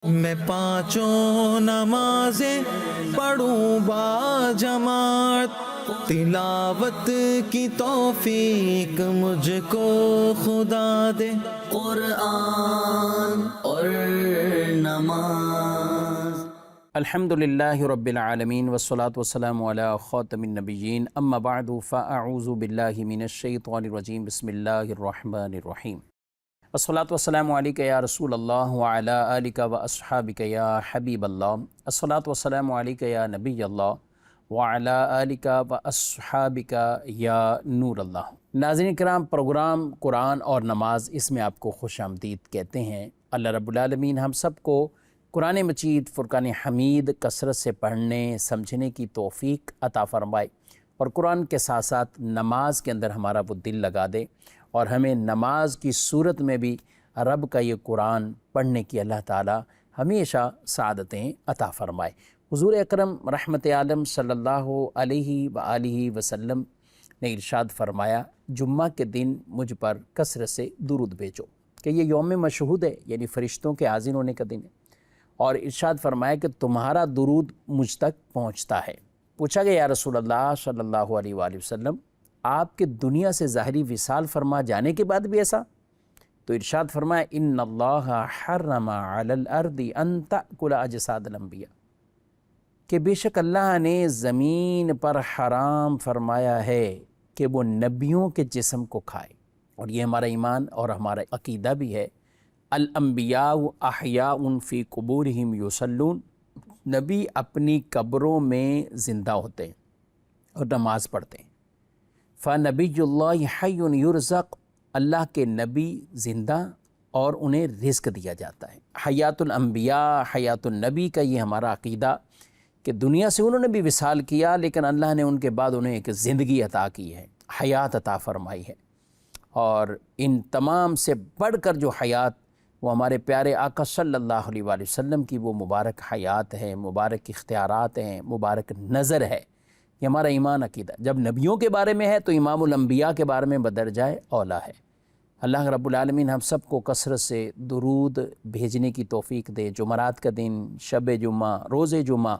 میں پانچوں نمازیں پڑھوں با جماعت، تلاوت کی توفیق مجھ کو خدا دے۔ قرآن اور نماز۔ الحمدللہ رب العالمین والصلاة والسلام علی خاتم النبیین، اما بعد فاعوذ باللہ من الشیطان الرجیم، بسم اللہ الرحمن الرحیم۔ الصلاة والسلام علیکہ یا رسول اللہ وعلی آلکہ واصحابکہ یا حبیب اللہ، الصلاة والسلام علیکہ یا نبی اللہ وعلی آلکہ واصحابکہ یا نور اللہ۔ ناظرین کرام، پروگرام قرآن اور نماز، اس میں آپ کو خوش آمدید کہتے ہیں۔ اللہ رب العالمین ہم سب کو قرآن مجید فرقان حمید کثرت سے پڑھنے سمجھنے کی توفیق عطا فرمائے، اور قرآن کے ساتھ ساتھ نماز کے اندر ہمارا وہ دل لگا دے، اور ہمیں نماز کی صورت میں بھی رب کا یہ قرآن پڑھنے کی اللہ تعالی ہمیشہ سعادتیں عطا فرمائے۔ حضور اکرم رحمت عالم صلی اللہ علیہ وآلہ وسلم نے ارشاد فرمایا، جمعہ کے دن مجھ پر کثرت سے درود بھیجو، کہ یہ یوم مشہود ہے، یعنی فرشتوں کے حاضر ہونے کا دن ہے، اور ارشاد فرمایا کہ تمہارا درود مجھ تک پہنچتا ہے۔ پوچھا گیا یا رسول اللہ صلی اللہ علیہ وآلہ وسلم، آپ کے دنیا سے ظاہری وصال فرما جانے کے بعد بھی ایسا؟ تو ارشاد فرمایا، ان اللہ حرم علی الارض ان تأکل اجساد الانبیاء، کہ بے شک اللہ نے زمین پر حرام فرمایا ہے کہ وہ نبیوں کے جسم کو کھائے، اور یہ ہمارا ایمان اور ہمارا عقیدہ بھی ہے۔ الانبیاء احیاء فی قبورہم یصلون، نبی اپنی قبروں میں زندہ ہوتے ہیں اور نماز پڑھتے ہیں۔ فنبی اللہ حی یرزق، اللہ کے نبی زندہ اور انہیں رزق دیا جاتا ہے۔ حیات الانبیاء حیات النبی کا یہ ہمارا عقیدہ، کہ دنیا سے انہوں نے بھی وصال کیا، لیکن اللہ نے ان کے بعد انہیں ایک زندگی عطا کی ہے، حیات عطا فرمائی ہے، اور ان تمام سے بڑھ کر جو حیات وہ ہمارے پیارے آقا صلی اللہ علیہ وآلہ وسلم کی وہ مبارک حیات ہے، مبارک اختیارات ہیں، مبارک نظر ہے۔ یہ ہمارا ایمان عقیدہ، جب نبیوں کے بارے میں ہے تو امام الانبیاء کے بارے میں بدرجائے اولا ہے۔ اللہ رب العالمین ہم سب کو کثرت سے درود بھیجنے کی توفیق دے۔ جمعرات کا دن، شب جمعہ، روز جمعہ،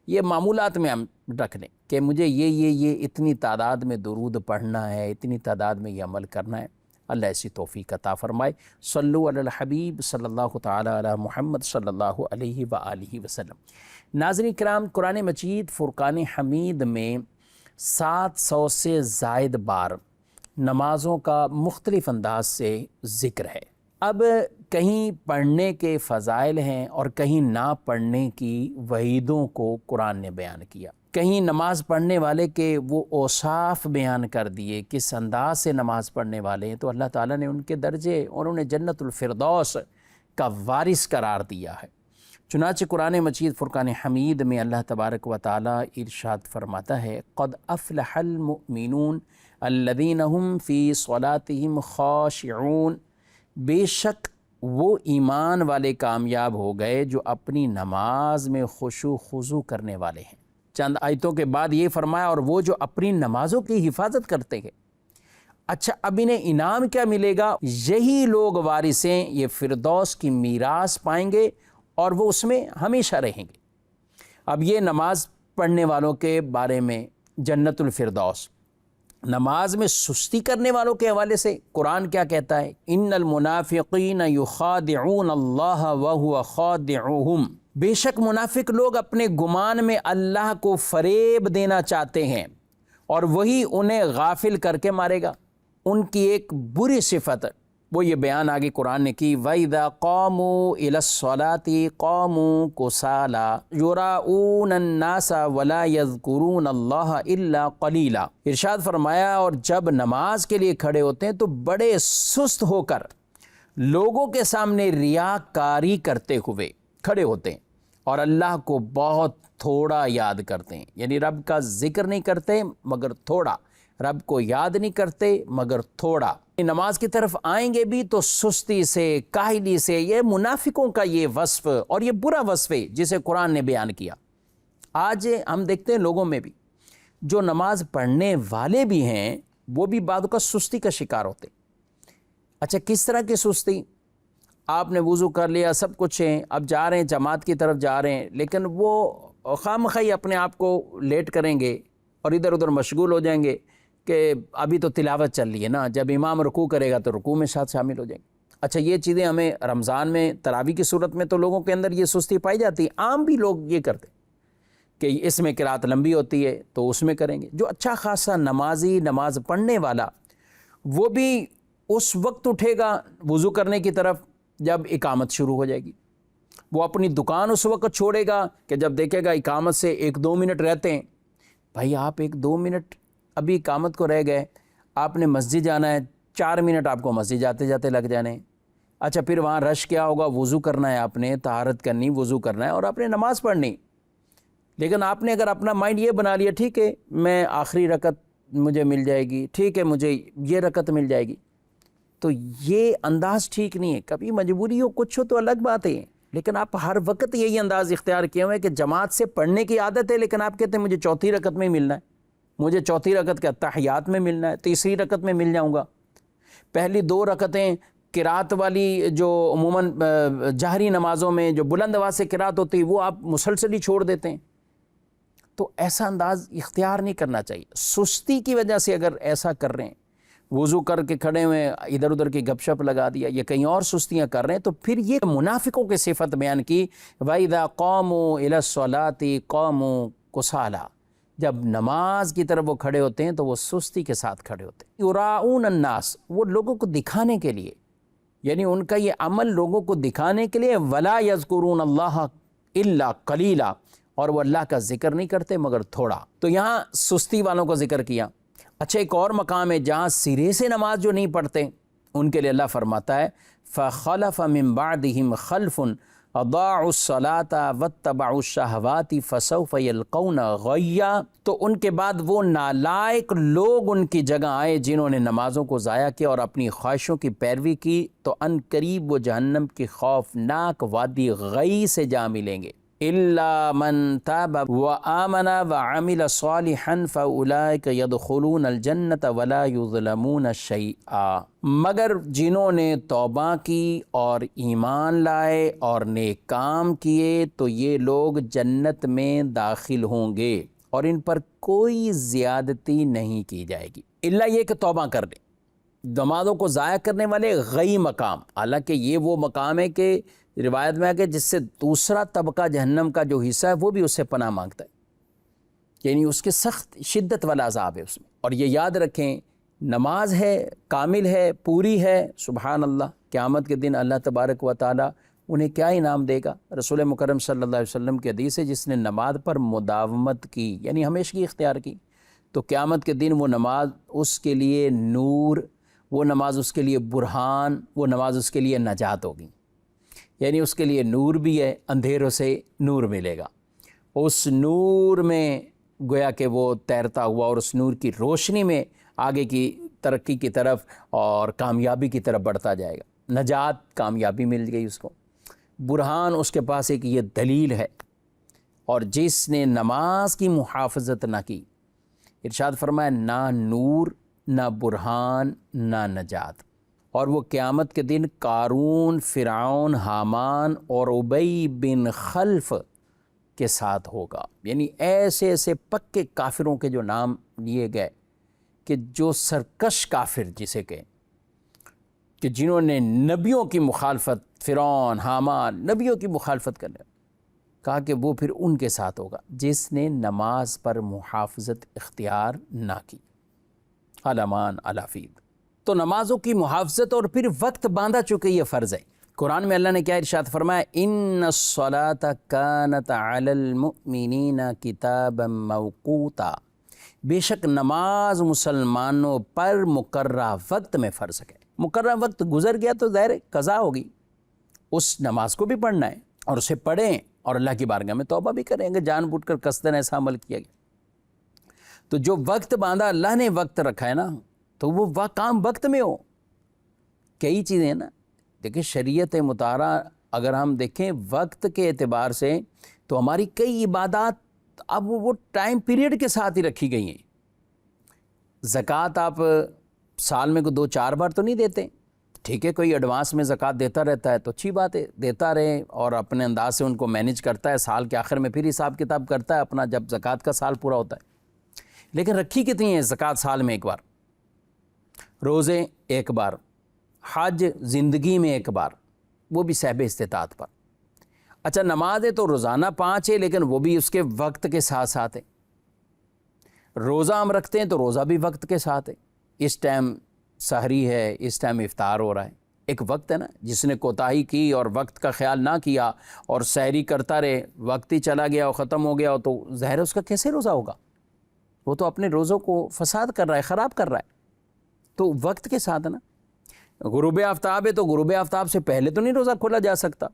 یہ معمولات میں ہم رکھ لیں کہ مجھے یہ اتنی تعداد میں درود پڑھنا ہے، اتنی تعداد میں یہ عمل کرنا ہے۔ اللہ ایسی توفیق عطا فرمائے۔ صلو علی الحبیب صلی اللہ تعالی علی محمد صلی اللہ علیہ وآلہ وسلم۔ ناظرین کرام، قرآن مجید فرقان حمید میں 700 سے زائد بار نمازوں کا مختلف انداز سے ذکر ہے۔ اب کہیں پڑھنے کے فضائل ہیں اور کہیں نہ پڑھنے کی وعیدوں کو قرآن نے بیان کیا۔ کہیں نماز پڑھنے والے کے وہ اوصاف بیان کر دیے، کس انداز سے نماز پڑھنے والے ہیں، تو اللہ تعالیٰ نے ان کے درجے اور انہیں جنت الفردوس کا وارث قرار دیا ہے۔ چنانچہ قرآن مجید فرقان حمید میں اللہ تبارک و تعالیٰ ارشاد فرماتا ہے، قد افلح المؤمنون الذین هم فی صلاتہم خاشعون، بے شک وہ ایمان والے کامیاب ہو گئے جو اپنی نماز میں خشوع خضوع کرنے والے ہیں۔ چند آیتوں کے بعد یہ فرمایا، اور وہ جو اپنی نمازوں کی حفاظت کرتے ہیں۔ اچھا، اب انہیں انعام کیا ملے گا؟ یہی لوگ وارثیں یہ فردوس کی میراث پائیں گے، اور وہ اس میں ہمیشہ رہیں گے۔ اب یہ نماز پڑھنے والوں کے بارے میں جنت الفردوس، نماز میں سستی کرنے والوں کے حوالے سے قرآن کیا کہتا ہے؟ ان المنافقین یخادعون اللہ وہو خادعہم، بے شک منافق لوگ اپنے گمان میں اللہ کو فریب دینا چاہتے ہیں، اور وہی انہیں غافل کر کے مارے گا۔ ان کی ایک بری صفت وہ یہ بیان آگے قرآن نے کی، وَإِذَا قَامُوا إِلَى الصَّلَاةِ قَامُوا كُسَالَىٰ يُرَاءُونَ النَّاسَ وَلَا يَذْكُرُونَ اللَّهَ إِلَّا قَلِيلًا، ارشاد فرمایا، اور جب نماز کے لیے کھڑے ہوتے ہیں تو بڑے سست ہو کر لوگوں کے سامنے ریاکاری کرتے ہوئے کھڑے ہوتے ہیں، اور اللہ کو بہت تھوڑا یاد کرتے ہیں، یعنی رب کا ذکر نہیں کرتے مگر تھوڑا، رب کو یاد نہیں کرتے مگر تھوڑا۔ نماز کی طرف آئیں گے بھی تو سستی سے، کاہلی سے، یہ منافقوں کا یہ وصف، اور یہ برا وصف ہے جسے قرآن نے بیان کیا۔ آج ہم دیکھتے ہیں لوگوں میں بھی جو نماز پڑھنے والے بھی ہیں، وہ بھی بعض کا سستی کا شکار ہوتے ہیں۔ اچھا، کس طرح کی سستی؟ آپ نے وضو کر لیا، سب کچھ ہیں، اب جا رہے ہیں جماعت کی طرف جا رہے ہیں، لیکن وہ خواہ اپنے آپ کو لیٹ کریں گے اور ادھر ادھر مشغول ہو جائیں گے کہ ابھی تو تلاوت چل رہی ہے نا، جب امام رکوع کرے گا تو رکوع میں ساتھ شامل ہو جائیں گے۔ اچھا، یہ چیزیں ہمیں رمضان میں تراویح کی صورت میں تو لوگوں کے اندر یہ سستی پائی جاتی ہے، عام بھی لوگ یہ کرتے ہیں کہ اس میں قرات لمبی ہوتی ہے تو اس میں کریں گے۔ جو اچھا خاصا نمازی، نماز پڑھنے والا، وہ بھی اس وقت اٹھے گا وضو کرنے کی طرف جب اقامت شروع ہو جائے گی، وہ اپنی دکان اس وقت چھوڑے گا کہ جب دیکھے گا اقامت سے 1-2 منٹ رہتے ہیں۔ بھائی آپ 1-2 منٹ ابھی اقامت کو رہ گئے، آپ نے مسجد جانا ہے، 4 منٹ آپ کو مسجد جاتے جاتے لگ جانے ہیں۔ اچھا پھر وہاں رش کیا ہوگا، وضو کرنا ہے، آپ نے طہارت کرنی، وضو کرنا ہے اور آپ نے نماز پڑھنی۔ لیکن آپ نے اگر اپنا مائنڈ یہ بنا لیا ٹھیک ہے میں آخری رکعت مجھے مل جائے گی، ٹھیک ہے مجھے یہ رکعت مل جائے گی، تو یہ انداز ٹھیک نہیں ہے۔ کبھی مجبوری ہو کچھ ہو تو الگ بات ہے، لیکن آپ ہر وقت یہی انداز اختیار کیے ہوئے کہ جماعت سے پڑھنے کی عادت ہے، لیکن آپ کہتے ہیں مجھے چوتھی رکعت میں ملنا ہے، مجھے چوتھی رکعت کے اتحیات میں ملنا ہے، تیسری رکعت میں مل جاؤں گا، پہلی 2 رکعتیں قرات والی جو عموماً جہری نمازوں میں جو بلند آواز سے قرات ہوتی ہے وہ آپ مسلسل ہی چھوڑ دیتے ہیں۔ تو ایسا انداز اختیار نہیں کرنا چاہیے۔ سستی کی وجہ سے اگر ایسا کر رہے ہیں، وضو کر کے کھڑے ہوئے ادھر ادھر کی گپ شپ لگا دیا یا کہیں اور سستیاں کر رہے ہیں، تو پھر یہ منافقوں کی صفت بیان کی، وَإِذَا قَامُوا إِلَى الصَّلَاةِ قَامُوا كُسَالَىٰ، جب نماز کی طرف وہ کھڑے ہوتے ہیں تو وہ سستی کے ساتھ کھڑے ہوتے ہیں۔ یُرَاؤُونَ النَّاسَ، وہ لوگوں کو دکھانے کے لیے، یعنی ان کا یہ عمل لوگوں کو دکھانے کے لیے، وَلَا يَذْكُرُونَ اللَّهَ إِلَّا قَلِيلًا، اور وہ اللہ کا ذکر نہیں کرتے مگر تھوڑا۔ تو یہاں سستی والوں کو ذکر کیا۔ اچھا ایک اور مقام ہے جہاں سرے سے نماز جو نہیں پڑھتے ان کے لیے اللہ فرماتا ہے فَخَلَفَ مِن بَعْدِهِمْ خَلْفٌ أَضَاعُوا الصَّلَاةَ وَاتَّبَعُوا الشَّهَوَاتِ فَسَوْفَ يَلْقَوْنَ غَيًّا، تو ان کے بعد وہ نالائق لوگ ان کی جگہ آئے جنہوں نے نمازوں کو ضائع کیا اور اپنی خواہشوں کی پیروی کی، تو ان قریب وہ جہنم کی خوفناک وادی غی سے جا ملیں گے۔ إِلَّا مَن تَابَ وَآمَنَ وَعَمِلَ صَالِحًا فَأُولَٰئِكَ يَدْخُلُونَ الْجَنَّةَ وَلَا يُظْلَمُونَ شَيْئًا، مگر جنہوں نے توبہ کی اور ایمان لائے اور نیک کام کیے تو یہ لوگ جنت میں داخل ہوں گے اور ان پر کوئی زیادتی نہیں کی جائے گی، الا یہ کہ توبہ کر دیں۔ نمازوں کو ضائع کرنے والے غی مقام، حالانکہ یہ وہ مقام ہے کہ روایت میں ہے کہ جس سے دوسرا طبقہ جہنم کا جو حصہ ہے وہ بھی اس سے پناہ مانگتا ہے، یعنی اس کے سخت شدت والا عذاب ہے اس میں۔ اور یہ یاد رکھیں نماز ہے، کامل ہے، پوری ہے، سبحان اللہ، قیامت کے دن اللہ تبارک و تعالی انہیں کیا انعام دے گا۔ رسول مکرم صلی اللہ علیہ وسلم کی حدیث ہے جس نے نماز پر مداومت کی یعنی ہمیشگی اختیار کی، تو قیامت کے دن وہ نماز اس کے لیے نور، وہ نماز اس کے لیے برہان، وہ نماز اس کے لیے نجات ہوگی، یعنی اس کے لیے نور بھی ہے، اندھیروں سے نور ملے گا، اس نور میں گویا کہ وہ تیرتا ہوا اور اس نور کی روشنی میں آگے کی ترقی کی طرف اور کامیابی کی طرف بڑھتا جائے گا۔ نجات، کامیابی مل گئی اس کو، برہان اس کے پاس ایک یہ دلیل ہے۔ اور جس نے نماز کی محافظت نہ کی، ارشاد فرمایا نہ نور، نہ برہان، نہ نجات، اور وہ قیامت کے دن قارون، فرعون، حامان اور ابی بن خلف کے ساتھ ہوگا، یعنی ایسے ایسے پکے کافروں کے جو نام لیے گئے کہ جو سرکش کافر جسے کہ جنہوں نے نبیوں کی مخالفت، فرعون، حامان، نبیوں کی مخالفت کرنے، کہا کہ وہ پھر ان کے ساتھ ہوگا جس نے نماز پر محافظت اختیار نہ کی۔ علامان علافید، تو نمازوں کی محافظت اور پھر وقت باندھا چکے یہ فرض ہے۔ قرآن میں اللہ نے کیا ارشاد فرمایا، ان الصلاۃ کانت علی المؤمنین کتابا موقوتا، بے شک نماز مسلمانوں پر مقررہ وقت میں فرض ہے۔ مقررہ وقت گزر گیا تو ظاہر قضا ہوگی، اس نماز کو بھی پڑھنا ہے اور اسے پڑھیں اور اللہ کی بارگاہ میں توبہ بھی کریں گے جان بوجھ کر قصدن ایسا عمل کیا گیا۔ تو جو وقت باندھا اللہ نے وقت رکھا ہے نا، تو وہ کام وقت میں ہو۔ کئی چیزیں ہیں نا، دیکھیں شریعت مطالعہ اگر ہم دیکھیں وقت کے اعتبار سے تو ہماری کئی عبادات اب وہ ٹائم پیریڈ کے ساتھ ہی رکھی گئی ہیں۔ زکوٰۃ آپ سال میں کو 2-4 بار تو نہیں دیتے، ٹھیک ہے کوئی ایڈوانس میں زکوٰۃ دیتا رہتا ہے تو اچھی بات ہے، دیتا رہے اور اپنے انداز سے ان کو مینیج کرتا ہے، سال کے آخر میں پھر حساب کتاب کرتا ہے اپنا جب زکوٰۃ کا سال پورا ہوتا ہے۔ لیکن رکھی کتنی ہے زکوٰۃ؟ سال میں ایک بار، روزے ایک بار، حج زندگی میں ایک بار، وہ بھی صاحب استطاعت پر۔ اچھا نماز ہے تو روزانہ 5 ہے، لیکن وہ بھی اس کے وقت کے ساتھ ساتھ ہے۔ روزہ ہم رکھتے ہیں تو روزہ بھی وقت کے ساتھ ہے، اس ٹائم سحری ہے، اس ٹائم افطار ہو رہا ہے، ایک وقت ہے نا۔ جس نے کوتاہی کی اور وقت کا خیال نہ کیا اور سحری کرتا رہے، وقت ہی چلا گیا اور ختم ہو گیا تو ظاہر ہے اس کا کیسے روزہ ہوگا؟ وہ تو اپنے روزوں کو فساد کر رہا ہے، خراب کر رہا ہے۔ تو وقت کے ساتھ ہے نا۔ غروب آفتاب ہے تو غروب آفتاب سے پہلے تو نہیں روزہ کھولا جا سکتا،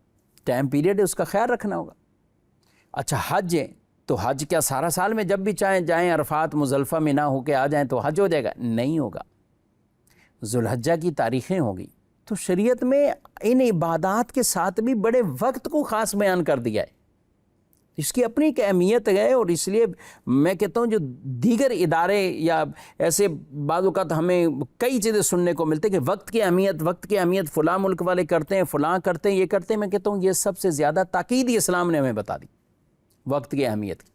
ٹائم پیریڈ ہے، اس کا خیال رکھنا ہوگا۔ اچھا حج ہے تو حج کیا سارا سال میں جب بھی چاہیں جائیں، عرفات مزدلفہ میں نہ ہو کے آ جائیں تو حج ہو جائے گا؟ نہیں ہوگا، ذوالحجہ کی تاریخیں ہوگی۔ تو شریعت میں ان عبادات کے ساتھ بھی بڑے وقت کو خاص بیان کر دیا ہے، اس کی اپنی ایک اہمیت ہے۔ اور اس لیے میں کہتا ہوں جو دیگر ادارے یا ایسے بعض اوقات ہمیں کئی چیزیں سننے کو ملتے ہیں کہ وقت کی اہمیت فلاں ملک والے کرتے ہیں، فلاں کرتے ہیں، یہ کرتے ہیں، میں کہتا ہوں یہ سب سے زیادہ تاکید اسلام نے ہمیں بتا دی وقت کی اہمیت کی۔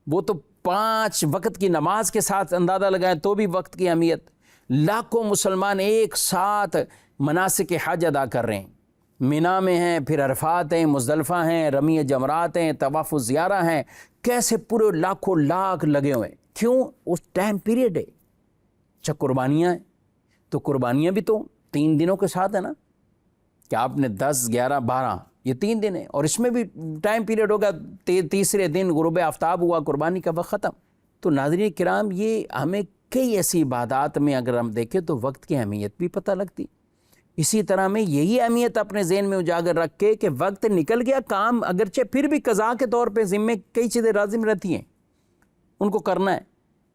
وہ تو 5 وقت کی نماز کے ساتھ اندازہ لگائیں تو بھی وقت کی اہمیت۔ لاکھوں مسلمان ایک ساتھ مناسک حج ادا کر رہے ہیں، مینا میں ہیں، پھر عرفات ہیں، مزدلفہ ہیں، رمی جمرات ہیں، طواف الزیارہ ہیں، کیسے پورے لاکھوں لاکھ لگے ہوئے ہیں۔ کیوں؟ اس ٹائم پیریڈ ہے۔ اچھا قربانیاں ہیں تو قربانیاں بھی تو 3 دنوں کے ساتھ ہے نا، کہ آپ نے 10 11 12 یہ 3 دن ہیں، اور اس میں بھی ٹائم پیریڈ ہوگا، تیسرے دن غروب آفتاب ہوا، قربانی کا وقت ختم۔ تو ناظرین کرام یہ ہمیں کئی ایسی عبادات میں اگر ہم دیکھیں تو وقت کی اہمیت بھی پتہ لگتی۔ اسی طرح میں یہی اہمیت اپنے ذہن میں اجاگر رکھ کے کہ وقت نکل گیا، کام اگرچہ پھر بھی قضا کے طور پہ ذمے کئی چیزیں لازم رہتی ہیں، ان کو کرنا ہے،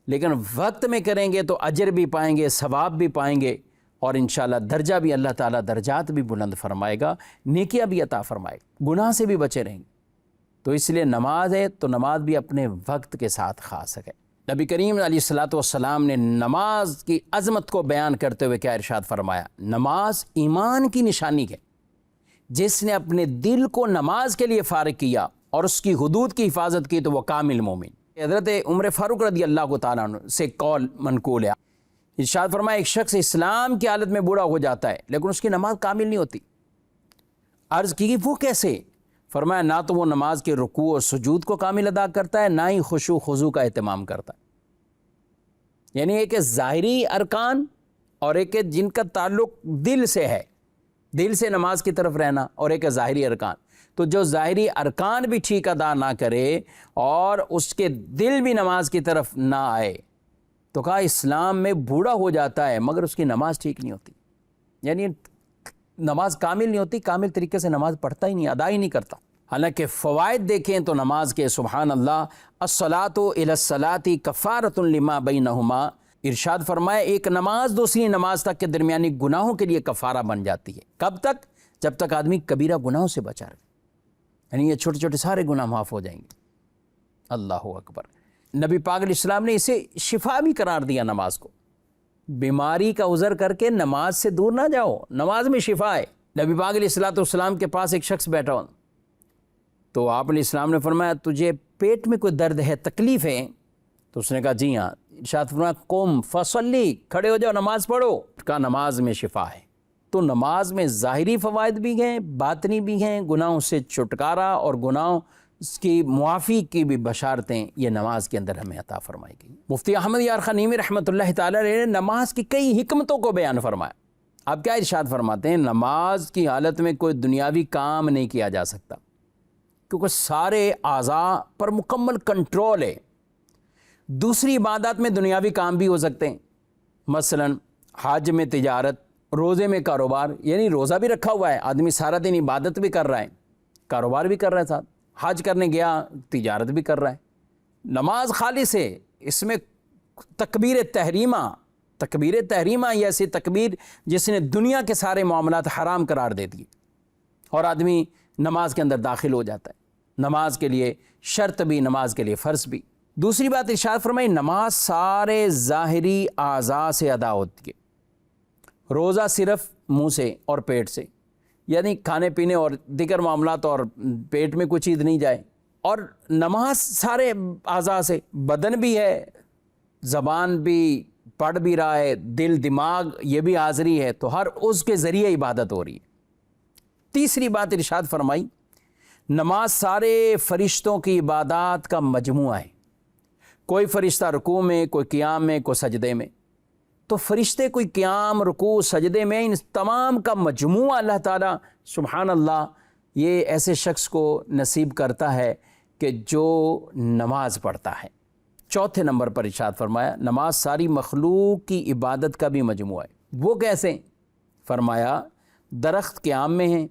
لیکن وقت میں کریں گے تو اجر بھی پائیں گے، ثواب بھی پائیں گے، اور انشاءاللہ درجہ بھی اللہ تعالیٰ درجات بھی بلند فرمائے گا، نیکیاں بھی عطا فرمائے گا، گناہ سے بھی بچے رہیں گے۔ تو اس لیے نماز ہے تو نماز بھی اپنے وقت کے ساتھ خاص ہے۔ نبی کریم علیہ الصلوۃ والسلام نے نماز کی عظمت کو بیان کرتے ہوئے کیا ارشاد فرمایا؟ نماز ایمان کی نشانی ہے، جس نے اپنے دل کو نماز کے لیے فارغ کیا اور اس کی حدود کی حفاظت کی تو وہ کامل مومن۔ حضرت عمر فاروق رضی اللہ تعالیٰ عنہ سے قول منقول ہے، ارشاد فرمایا ایک شخص اسلام کی حالت میں بوڑھا ہو جاتا ہے لیکن اس کی نماز کامل نہیں ہوتی۔ عرض کی وہ کیسے؟ فرمایا نہ تو وہ نماز کے رکوع اور سجود کو کامل ادا کرتا ہے، نہ ہی خشوع خضوع کا اہتمام کرتا ہے۔ یعنی ایک ظاہری ارکان اور ایک جن کا تعلق دل سے ہے، دل سے نماز کی طرف رہنا، اور ایک ظاہری ارکان۔ تو جو ظاہری ارکان بھی ٹھیک ادا نہ کرے اور اس کے دل بھی نماز کی طرف نہ آئے تو کہا اسلام میں بوڑھا ہو جاتا ہے مگر اس کی نماز ٹھیک نہیں ہوتی، یعنی نماز کامل نہیں ہوتی، کامل طریقے سے نماز پڑھتا ہی نہیں، ادا ہی نہیں کرتا۔ حالانکہ فوائد دیکھیں تو نماز کے سبحان اللہ، الصلاۃ الی الصلاۃ کفارۃ لما بینہما، ارشاد فرمایا ایک نماز دوسری نماز تک کے درمیانی گناہوں کے لیے کفارہ بن جاتی ہے۔ کب تک؟ جب تک آدمی کبیرہ گناہوں سے بچا رہے، یعنی یہ چھوٹے چھوٹے سارے گناہ معاف ہو جائیں گے۔ اللہ اکبر۔ نبی پاک علیہ السلام نے اسے شفا بھی قرار دیا نماز کو۔ بیماری کا عذر کر کے نماز سے دور نہ جاؤ، نماز میں شفا ہے۔ نبی پاک علیہ السلام کے پاس ایک شخص بیٹھا ہو تو آپ علیہ السلام نے فرمایا تجھے پیٹ میں کوئی درد ہے، تکلیف ہے؟ تو اس نے کہا جی ہاں۔ ارشاد فرمایا قم فصلی، کھڑے ہو جاؤ نماز پڑھو۔ کہا نماز میں شفا ہے۔ تو نماز میں ظاہری فوائد بھی ہیں، باطنی بھی ہیں، گناہوں سے چھٹکارا اور گناہوں کی معافی کی بھی بشارتیں یہ نماز کے اندر ہمیں عطا فرمائی گئی۔ مفتی احمد یار خنیمی رحمۃ اللہ تعالیٰ نے نماز کی کئی حکمتوں کو بیان فرمایا۔ اب کیا ارشاد فرماتے ہیں؟ نماز کی حالت میں کوئی دنیاوی کام نہیں کیا جا سکتا کیونکہ سارے اعضاء پر مکمل کنٹرول ہے۔ دوسری عبادات میں دنیاوی کام بھی ہو سکتے ہیں، مثلا حج میں تجارت، روزے میں کاروبار، یعنی روزہ بھی رکھا ہوا ہے آدمی، سارا دن عبادت بھی کر رہا ہے، کاروبار بھی کر رہا ہے، ساتھ حج کرنے گیا تجارت بھی کر رہا ہے۔ نماز خالص ہے، اس میں تکبیر تحریمہ یہ ایسی تکبیر جس نے دنیا کے سارے معاملات حرام قرار دے دیے اور آدمی نماز کے اندر داخل ہو جاتا ہے۔ نماز کے لیے شرط بھی، نماز کے لیے فرض بھی۔ دوسری بات ارشاد فرمائی نماز سارے ظاہری اعضاء سے ادا ہوتی ہے۔ روزہ صرف منہ سے اور پیٹ سے، یعنی کھانے پینے اور دیگر معاملات اور پیٹ میں کوئی چیز نہیں جائے، اور نماز سارے اعضاء سے، بدن بھی ہے، زبان بھی پڑھ بھی رہا ہے، دل دماغ یہ بھی حاضری ہے، تو ہر اس کے ذریعے عبادت ہو رہی ہے۔ تیسری بات ارشاد فرمائی، نماز سارے فرشتوں کی عبادات کا مجموعہ ہے۔ کوئی فرشتہ رکوع میں، کوئی قیام میں، کوئی سجدے میں، تو فرشتے کوئی قیام، رکوع، سجدے میں، ان تمام کا مجموعہ اللہ تعالیٰ سبحان اللہ یہ ایسے شخص کو نصیب کرتا ہے کہ جو نماز پڑھتا ہے۔ چوتھے نمبر پر ارشاد فرمایا نماز ساری مخلوق کی عبادت کا بھی مجموعہ ہے۔ وہ کیسے؟ فرمایا درخت قیام میں ہیں،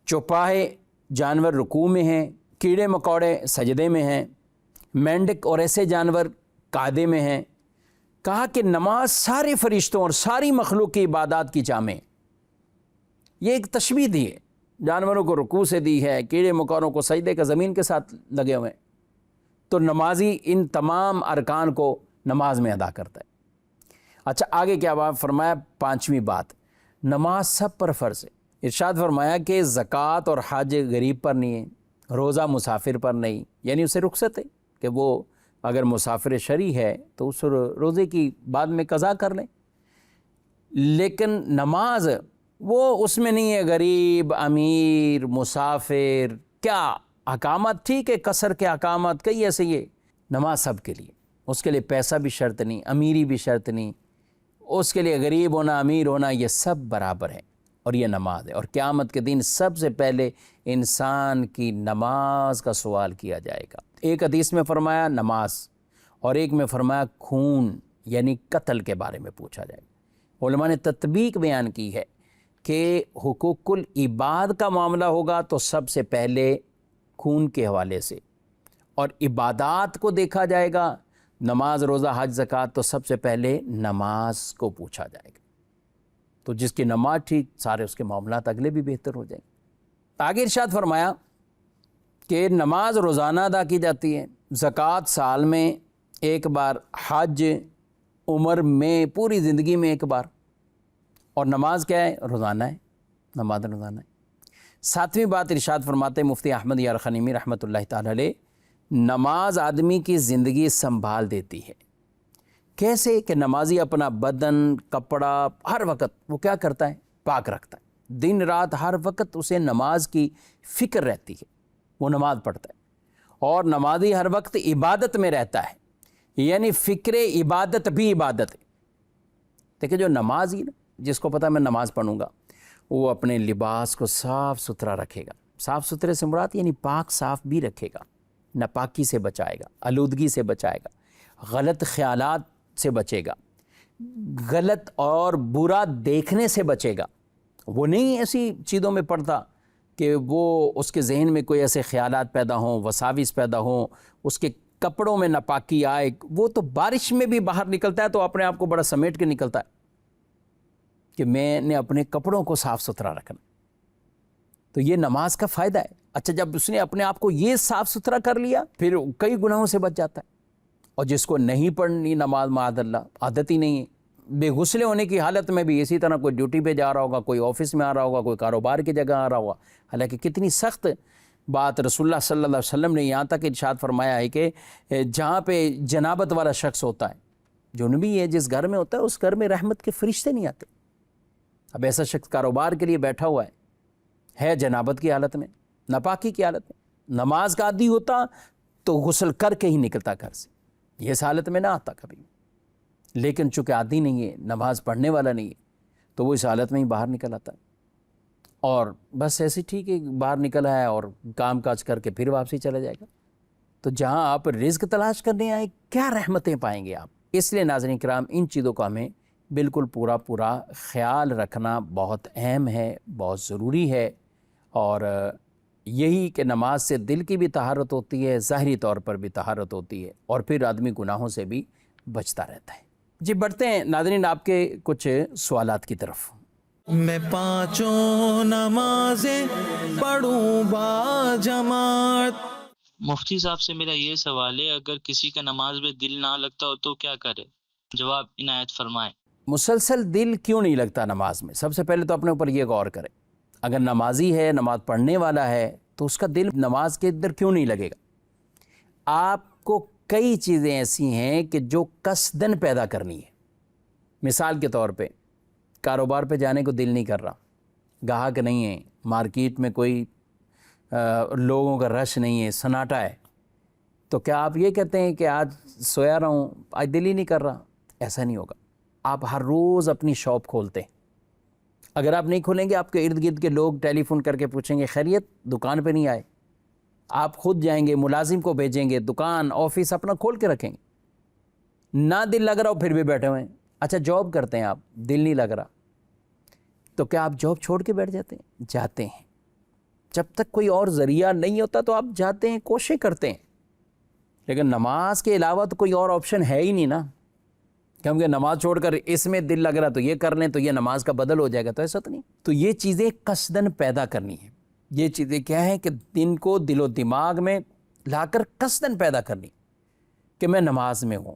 چوپائے جانور رکوع میں ہیں، کیڑے مکوڑے سجدے میں ہیں، مینڈک اور ایسے جانور قاعدے میں ہیں۔ کہا کہ نماز سارے فرشتوں اور ساری مخلوق کی عبادات کی جامع ہے۔ یہ ایک تشبیہ دی ہے، جانوروں کو رکوع سے دی ہے، کیڑے مکوڑوں کو سجدے کا زمین کے ساتھ لگے ہوئے ہیں، تو نمازی ان تمام ارکان کو نماز میں ادا کرتا ہے۔ اچھا آگے کیا بات فرمایا؟ پانچویں بات، نماز سب پر فرض ہے۔ ارشاد فرمایا کہ زکوٰۃ اور حج غریب پر نہیں ہے، روزہ مسافر پر نہیں، یعنی اسے رخصت ہے کہ وہ اگر مسافر شرعی ہے تو اس روزے کی بعد میں قضا کر لیں، لیکن نماز وہ اس میں نہیں ہے، غریب، امیر، مسافر، کیا احکامات ٹھیک ہے، قصر کے احکامات کئی ایسے، یہ نماز سب کے لیے، اس کے لیے پیسہ بھی شرط نہیں، امیری بھی شرط نہیں، اس کے لیے غریب ہونا، امیر ہونا، یہ سب برابر ہے، اور یہ نماز ہے۔ اور قیامت کے دن سب سے پہلے انسان کی نماز کا سوال کیا جائے گا۔ ایک حدیث میں فرمایا نماز، اور ایک میں فرمایا خون یعنی قتل کے بارے میں پوچھا جائے گا۔ علماء نے تطبیق بیان کی ہے کہ حقوق العباد کا معاملہ ہوگا تو سب سے پہلے خون کے حوالے سے، اور عبادات کو دیکھا جائے گا، نماز، روزہ، حج، زکوٰۃ، تو سب سے پہلے نماز کو پوچھا جائے گا۔ تو جس کی نماز ٹھیک، سارے اس کے معاملات اگلے بھی بہتر ہو جائیں گے۔ آگے ارشاد فرمایا کہ نماز روزانہ ادا کی جاتی ہے، زکوٰۃ سال میں ایک بار، حج عمر میں پوری زندگی میں ایک بار، اور نماز کیا ہے؟ روزانہ ہے، نماز روزانہ ہے۔ ساتویں بات ارشاد فرماتے مفتی احمد یار خنیمی رحمۃ اللہ تعالی علیہ، نماز آدمی کی زندگی سنبھال دیتی ہے۔ کیسے؟ کہ نمازی اپنا بدن، کپڑا ہر وقت وہ کیا کرتا ہے؟ پاک رکھتا ہے، دن رات ہر وقت اسے نماز کی فکر رہتی ہے، وہ نماز پڑھتا ہے، اور نمازی ہر وقت عبادت میں رہتا ہے، یعنی فکر عبادت بھی عبادت ہے۔ دیکھیں جو نمازی جس کو پتہ میں نماز پڑھوں گا، وہ اپنے لباس کو صاف ستھرا رکھے گا۔ صاف ستھرے سے مراد یعنی پاک صاف بھی رکھے گا، ناپاکی سے بچائے گا، آلودگی سے بچائے گا، غلط خیالات سے بچے گا، غلط اور برا دیکھنے سے بچے گا۔ وہ نہیں ایسی چیزوں میں پڑتا کہ وہ اس کے ذہن میں کوئی ایسے خیالات پیدا ہوں، وساوس پیدا ہوں، اس کے کپڑوں میں ناپاکی آئے۔ وہ تو بارش میں بھی باہر نکلتا ہے تو اپنے آپ کو بڑا سمیٹ کے نکلتا ہے کہ میں نے اپنے کپڑوں کو صاف ستھرا رکھنا۔ تو یہ نماز کا فائدہ ہے۔ اچھا جب اس نے اپنے آپ کو یہ صاف ستھرا کر لیا، پھر کئی گناہوں سے بچ جاتا ہے۔ اور جس کو نہیں پڑھنی نماز معاذ اللہ، عادت ہی نہیں ہے، بے غسل ہونے کی حالت میں بھی اسی طرح کوئی ڈیوٹی پہ جا رہا ہوگا، کوئی آفس میں آ رہا ہوگا، کوئی کاروبار کی جگہ آ رہا ہوگا، حالانکہ کتنی سخت بات رسول اللہ صلی اللہ علیہ وسلم نے یہاں تک ارشاد فرمایا ہے کہ جہاں پہ جنابت والا شخص ہوتا ہے، جنبی ہے، جس گھر میں ہوتا ہے اس گھر میں رحمت کے فرشتے نہیں آتے۔ اب ایسا شخص کاروبار کے لیے بیٹھا ہوا ہے جنابت کی حالت میں، ناپاکی کی حالت میں، نماز کا عادی ہوتا تو غسل کر کے ہی نکلتا گھر سے، یہ اس حالت میں نہ آتا کبھی، لیکن چونکہ عادی نہیں ہے، نماز پڑھنے والا نہیں ہے، تو وہ اس حالت میں ہی باہر نکل آتا ہے، اور بس ایسے ٹھیک ہے باہر نکل آیا اور کام کاج کر کے پھر واپسی چلا جائے گا۔ تو جہاں آپ رزق تلاش کرنے آئے، کیا رحمتیں پائیں گے آپ۔ اس لیے ناظرین کرام ان چیزوں کا ہمیں بالکل پورا خیال رکھنا بہت اہم ہے، بہت ضروری ہے، اور یہی کہ نماز سے دل کی بھی طہارت ہوتی ہے، ظاہری طور پر بھی طہارت ہوتی ہے، اور پھر آدمی گناہوں سے بھی بچتا رہتا ہے۔ جی بڑھتے ہیں ناظرین آپ کے کچھ سوالات کی طرف۔ میں پانچوں نمازیں پڑھوں با جماعت۔ مفتی صاحب سے میرا یہ سوال ہے، اگر کسی کا نماز میں دل نہ لگتا ہو تو کیا کرے؟ جواب عنایت فرمائیں۔ مسلسل دل کیوں نہیں لگتا نماز میں؟ سب سے پہلے تو اپنے اوپر یہ غور کریں، اگر نمازی ہے، نماز پڑھنے والا ہے، تو اس کا دل نماز کے اندر کیوں نہیں لگے گا؟ آپ کو کئی چیزیں ایسی ہیں کہ جو قصدن پیدا کرنی ہے۔ مثال کے طور پہ کاروبار پہ جانے کو دل نہیں کر رہا، گاہک نہیں ہے، مارکیٹ میں کوئی لوگوں کا رش نہیں ہے، سناٹا ہے، تو کیا آپ یہ کہتے ہیں کہ آج سویا رہا ہوں، آج دل ہی نہیں کر رہا؟ ایسا نہیں ہوگا۔ آپ ہر روز اپنی شاپ کھولتے ہیں، اگر آپ نہیں کھولیں گے آپ کے ارد گرد کے لوگ ٹیلی فون کر کے پوچھیں گے خیریت، دکان پہ نہیں آئے؟ آپ خود جائیں گے، ملازم کو بھیجیں گے، دکان آفس اپنا کھول کے رکھیں گے، نہ دل لگ رہا ہو پھر بھی بیٹھے ہوئے ہیں۔ اچھا جاب کرتے ہیں آپ، دل نہیں لگ رہا، تو کیا آپ جاب چھوڑ کے بیٹھ جاتے ہیں؟ جاتے ہیں۔ جب تک کوئی اور ذریعہ نہیں ہوتا تو آپ جاتے ہیں، کوشش کرتے ہیں، لیکن نماز کے علاوہ تو کوئی اور آپشن ہے ہی نہیں نا، کیونکہ نماز چھوڑ کر اس میں دل لگ رہا تو یہ کر لیں تو یہ نماز کا بدل ہو جائے گا، تو ایسا تو نہیں۔ تو یہ چیزیں قصدن پیدا کرنی ہے۔ یہ چیزیں کیا ہیں کہ دن کو دل و دماغ میں لا کر قصدن پیدا کرنی کہ میں نماز میں ہوں۔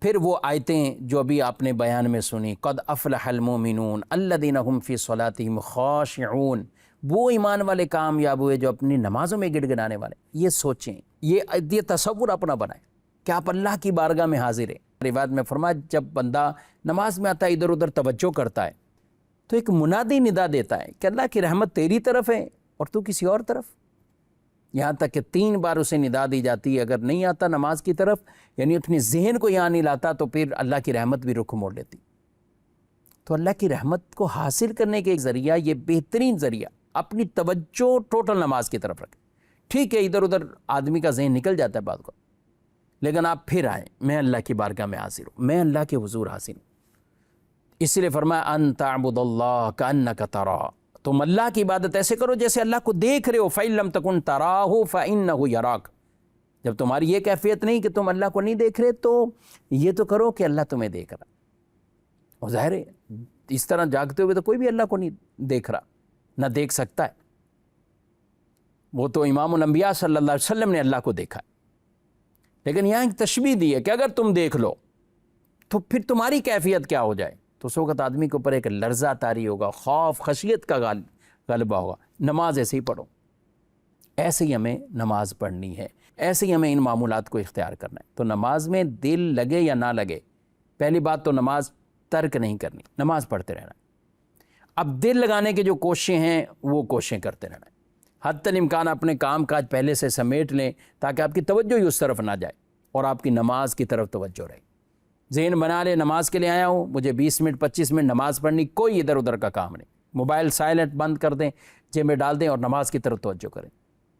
پھر وہ آیتیں جو ابھی آپ نے بیان میں سنی، قد افلح المؤمنون الذین هم فی صلاتہم خاشعون، وہ ایمان والے کامیاب ہوئے جو اپنی نمازوں میں گڑ گڑانے والے۔ یہ سوچیں، یہ تصور اپنا بنائیں کہ آپ اللہ کی بارگاہ میں حاضر ہیں۔ روایت میں فرمایا جب بندہ نماز میں آتا ہے ادھر ادھر توجہ کرتا ہے تو ایک منادی ندا دیتا ہے کہ اللہ کی رحمت تیری طرف ہے اور تو کسی اور طرف، یہاں تک کہ 3 بار اسے ندا دی جاتی ہے۔ اگر نہیں آتا نماز کی طرف، یعنی اپنے ذہن کو یہاں نہیں لاتا، تو پھر اللہ کی رحمت بھی رخ موڑ لیتی۔ تو اللہ کی رحمت کو حاصل کرنے کے ایک ذریعہ، یہ بہترین ذریعہ، اپنی توجہ ٹوٹل نماز کی طرف رکھیں۔ ٹھیک ہے ادھر ادھر آدمی کا ذہن نکل جاتا ہے بات کو، لیکن آپ پھر آئیں، میں اللہ کی بارگاہ میں حاضر ہوں، میں اللہ کے حضور حاضر ہوں۔ اس لیے فرمایا ان تعبد اللہ کأنک تراہ، تم اللہ کی عبادت ایسے کرو جیسے اللہ کو دیکھ رہے ہو، فإن لم تکن تراہ فإنہ یراک۔ جب تمہاری یہ کیفیت نہیں کہ تم اللہ کو نہیں دیکھ رہے، تو یہ تو کرو کہ اللہ تمہیں دیکھ رہا۔ اور ظاہر ہے اس طرح جاگتے ہوئے تو کوئی بھی اللہ کو نہیں دیکھ رہا، نہ دیکھ سکتا ہے۔ وہ تو امام الانبیاء صلی اللہ علیہ وسلم نے اللہ کو دیکھا ہے، لیکن یہاں ایک تشبیہ دی ہے کہ اگر تم دیکھ لو تو پھر تمہاری کیفیت کیا ہو جائے۔ تو اس وقت آدمی کے اوپر ایک لرزہ طاری ہوگا، خوف خشیت کا غلبہ ہوگا۔ نماز ایسے ہی پڑھو، ایسے ہی ہمیں نماز پڑھنی ہے، ایسے ہی ہمیں ان معمولات کو اختیار کرنا ہے۔ تو نماز میں دل لگے یا نہ لگے، پہلی بات تو نماز ترک نہیں کرنی، نماز پڑھتے رہنا ہے۔ اب دل لگانے کی جو کوششیں ہیں وہ کوششیں کرتے رہنا ہے۔ حتی الامکان اپنے کام کاج پہلے سے سمیٹ لیں تاکہ آپ کی توجہ ہی اس طرف نہ جائے اور آپ کی نماز کی طرف توجہ رہے۔ ذہن بنا لے نماز کے لیے آیا ہوں، مجھے 20 منٹ 25 منٹ نماز پڑھنی، کوئی ادھر ادھر کا کام نہیں، موبائل سائلنٹ بند کر دیں، جیب میں ڈال دیں اور نماز کی طرف توجہ کریں۔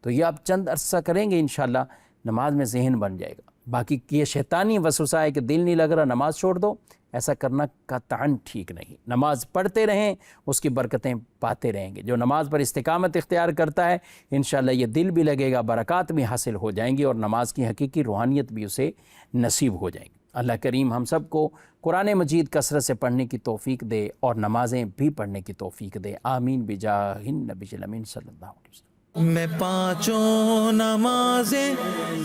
تو یہ آپ چند عرصہ کریں گے انشاءاللہ نماز میں ذہن بن جائے گا۔ باقی یہ شیطانی وسوسہ ہے کہ دل نہیں لگ رہا نماز چھوڑ دو، ایسا کرنا قطعاً ٹھیک نہیں۔ نماز پڑھتے رہیں، اس کی برکتیں پاتے رہیں گے۔ جو نماز پر استقامت اختیار کرتا ہے انشاءاللہ یہ دل بھی لگے گا، برکات بھی حاصل ہو جائیں گی اور نماز کی حقیقی روحانیت بھی اسے نصیب ہو جائیں گی۔ اللہ کریم ہم سب کو قرآن مجید کثرت سے پڑھنے کی توفیق دے اور نمازیں بھی پڑھنے کی توفیق دے، آمین بجاہ النبی الامین صلی اللہ علیہ وسلم۔ میں 5 نمازیں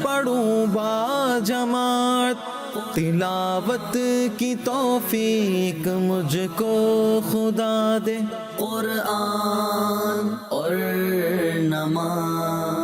پڑھوں با جماعت، تلاوت کی توفیق مجھ کو خدا دے، قرآن اور نماز